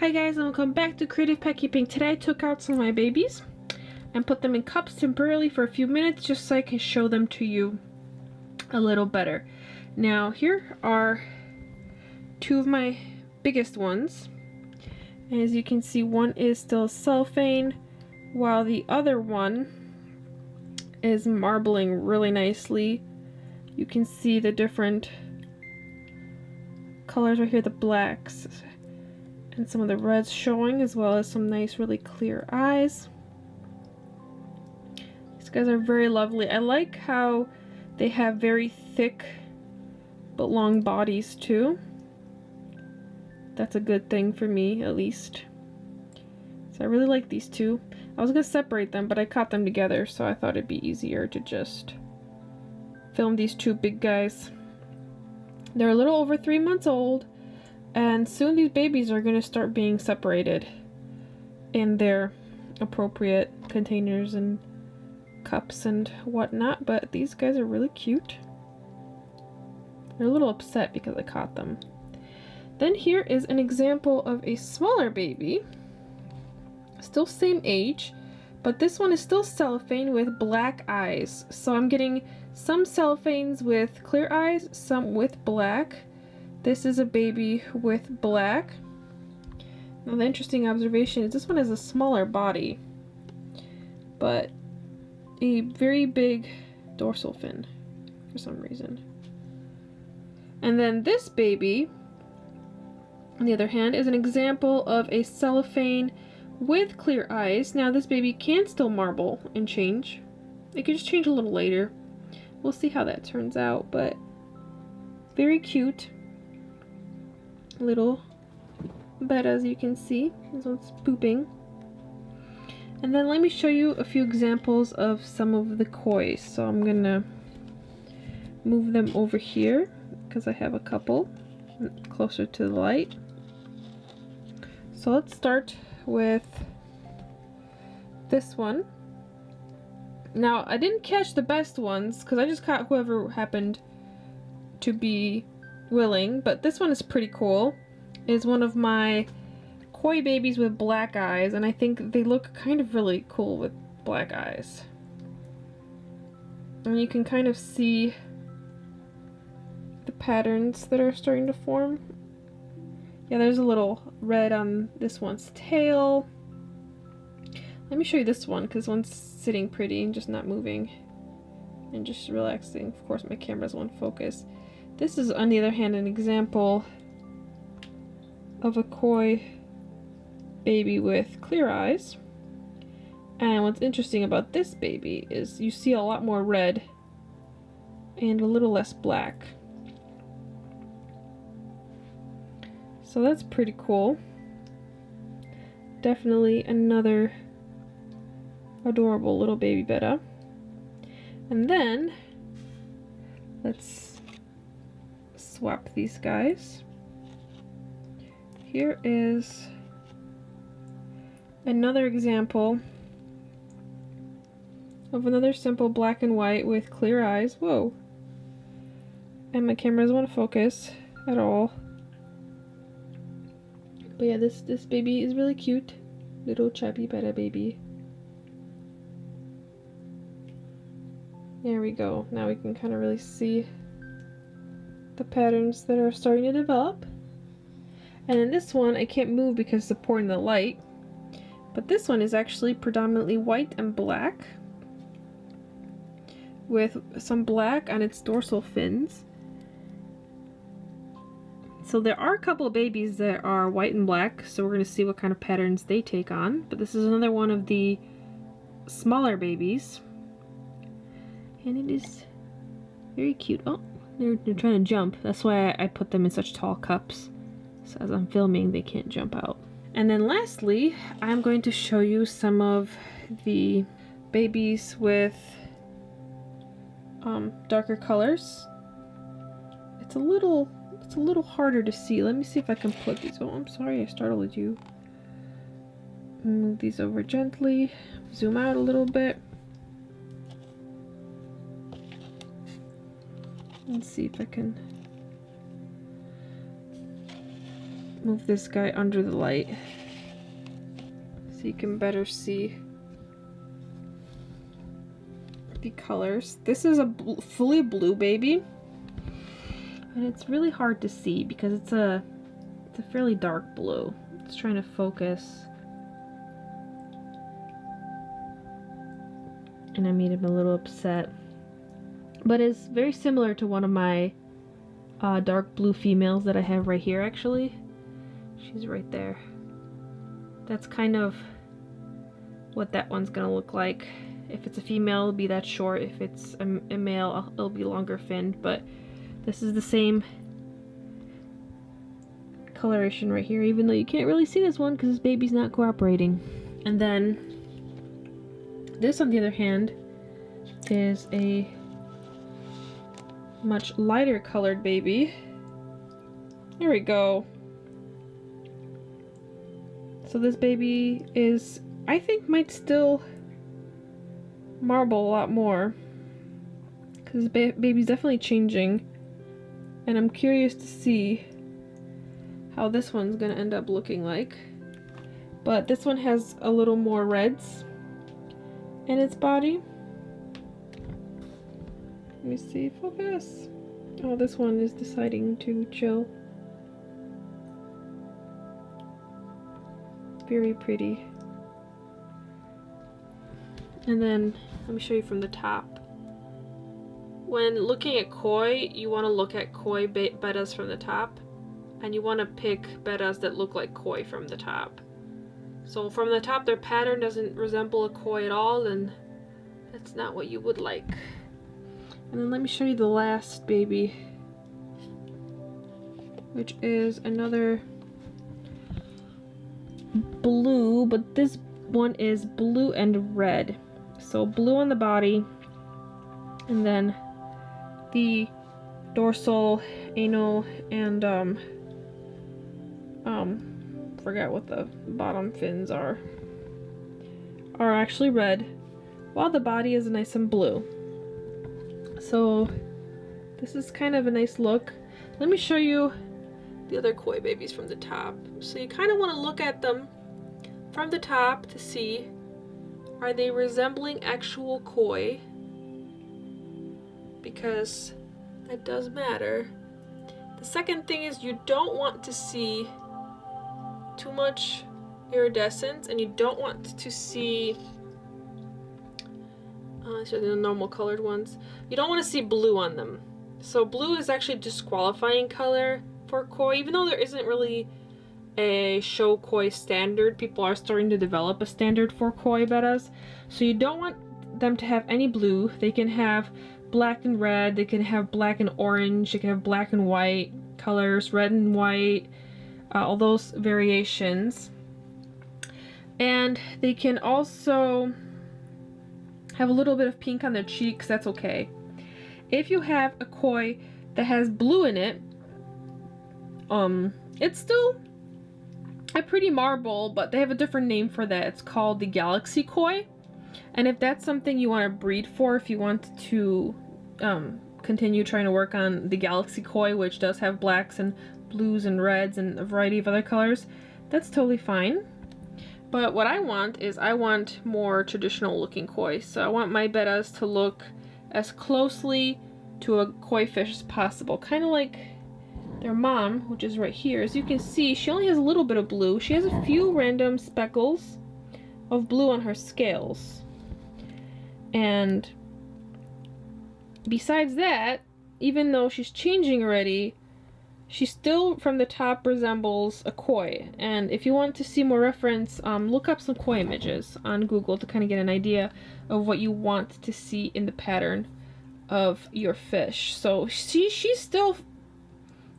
Hi guys, and welcome back to Creative Pet Keeping. Today I took out some of my babies and put them in cups temporarily for a few minutes just so I can show them to you a little better. Now here are two of my biggest ones. And as you can see, one is still cellophane while the other one is marbling really nicely. You can see the different colors right here, the blacks and some of the reds showing, as well as some nice really clear eyes. These guys are very lovely. I like how they have very thick but long bodies too. That's a good thing for me, at least. So I really like these two. I was gonna separate them, but I caught them together, so I thought it'd be easier to just film these two big guys. They're a little over 3 months old, and soon these babies are going to start being separated in their appropriate containers and cups and whatnot, but these guys are really cute. They're a little upset because I caught them. Then here is an example of a smaller baby, still same age, but this one is still cellophane with black eyes. So I'm getting some cellophanes with clear eyes, some with black. This is a baby with black. Now the interesting observation is this one has a smaller body, but a very big dorsal fin for some reason. And then this baby, on the other hand, is an example of a cellophane with clear eyes. Now this baby can still marble and change. It can just change a little later. We'll see how that turns out, but very cute. Little bettas, you can see. This one's pooping. And then let me show you a few examples of some of the koi. So I'm gonna move them over here because I have a couple closer to the light. So let's start with this one. Now I didn't catch the best ones because I just caught whoever happened to be willing, but this one is pretty cool. It's one of my koi babies with black eyes, and I think they look kind of really cool with black eyes. And you can kind of see the patterns that are starting to form. Yeah, there's a little red on this one's tail. Let me show you this one because one's sitting pretty and just not moving and just relaxing. Of course my camera's won't focus. This is, on the other hand, an example of a koi baby with clear eyes. And what's interesting about this baby is you see a lot more red and a little less black. So that's pretty cool. Definitely another adorable little baby betta. And then let's swap these guys. Here is another example of another simple black and white with clear eyes. Whoa. And my camera doesn't want to focus at all. But yeah, this baby is really cute. Little chubby betta baby. There we go. Now we can kind of really see the patterns that are starting to develop. And then this one I can't move because it's supporting the light, but this one is actually predominantly white and black with some black on its dorsal fins. So there are a couple of babies that are white and black, so we're going to see what kind of patterns they take on. But this is another one of the smaller babies, and it is very cute. Oh, they're trying to jump. That's why I put them in such tall cups. So as I'm filming, they can't jump out. And then lastly, I'm going to show you some of the babies with darker colors. It's a little harder to see. Let me see if I can put these. Oh, I'm sorry, I startled you. Move these over gently. Zoom out a little bit. And see if I can move this guy under the light so you can better see the colors. This is a fully blue baby, and it's really hard to see because it's a fairly dark blue. It's trying to focus, and I made him a little upset. But it's very similar to one of my dark blue females that I have right here, actually. She's right there. That's kind of what that one's gonna look like. If it's a female, it'll be that short. If it's a male, it'll be longer finned. But this is the same coloration right here, even though you can't really see this one because this baby's not cooperating. And then this, on the other hand, is a much lighter colored baby. There we go. So this baby is, I think, might still marble a lot more because baby's definitely changing, and I'm curious to see how this one's gonna end up looking like. But this one has a little more reds in its body. Let me see, focus. Oh, this one is deciding to chill. Very pretty. And then let me show you from the top. When looking at koi, you want to look at koi bettas from the top, and you want to pick bettas that look like koi from the top. So from the top, their pattern doesn't resemble a koi at all, and that's not what you would like. And then let me show you the last baby, which is another blue, but this one is blue and red. So blue on the body, and then the dorsal, anal, and forgot what the bottom fins are actually red, while the body is nice and blue. So this is kind of a nice look. Let me show you the other koi babies from the top. So you kind of want to look at them from the top to see, are they resembling actual koi? Because that does matter. The second thing is you don't want to see too much iridescence, and you don't want to see so the normal colored ones. You don't want to see blue on them. So blue is actually a disqualifying color for koi, even though there isn't really a show koi standard. People are starting to develop a standard for koi bettas. So you don't want them to have any blue. They can have black and red, they can have black and orange, they can have black and white colors, red and white, all those variations. And they can also have a little bit of pink on their cheeks. That's okay. If you have a koi that has blue in it, it's still a pretty marble, but they have a different name for that. It's called the Galaxy Koi. And if that's something you want to breed for, if you want to continue trying to work on the Galaxy Koi, which does have blacks and blues and reds and a variety of other colors, that's totally fine. But what I want is I want more traditional looking koi. So I want my bettas to look as closely to a koi fish as possible. Kind of like their mom, which is right here. As you can see, she only has a little bit of blue. She has a few random speckles of blue on her scales. And besides that, even though she's changing already, she still from the top resembles a koi. And if you want to see more reference, look up some koi images on Google to kind of get an idea of what you want to see in the pattern of your fish. So she's still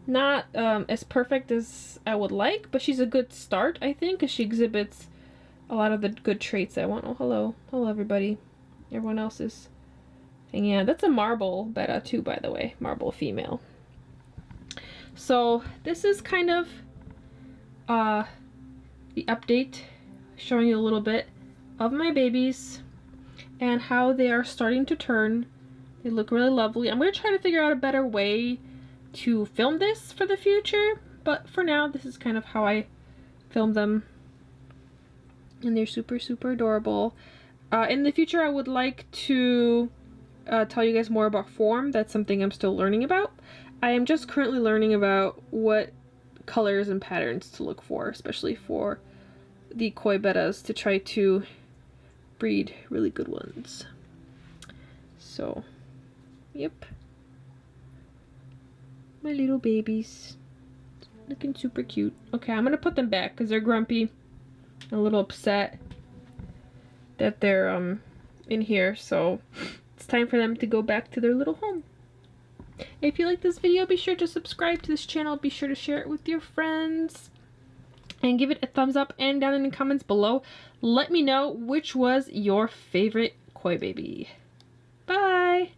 not as perfect as I would like, but she's a good start, I think, because she exhibits a lot of the good traits I want. Oh, hello everybody. Everyone else is hanging out. That's a Marble Betta too, by the way. Marble female. So this is kind of the update, showing you a little bit of my babies and how they are starting to turn. They look really lovely. I'm going to try to figure out a better way to film this for the future, but for now, this is kind of how I filmed them. And they're super, super adorable. In the future, I would like to tell you guys more about form. That's something I'm still learning about. I am just currently learning about what colors and patterns to look for, especially for the koi bettas, to try to breed really good ones. So, yep. My little babies. Looking super cute. Okay, I'm gonna put them back because they're grumpy. A little upset that they're in here, so it's time for them to go back to their little home. If you like this video, be sure to subscribe to this channel. Be sure to share it with your friends. And give it a thumbs up, and down in the comments below, let me know which was your favorite koi baby. Bye!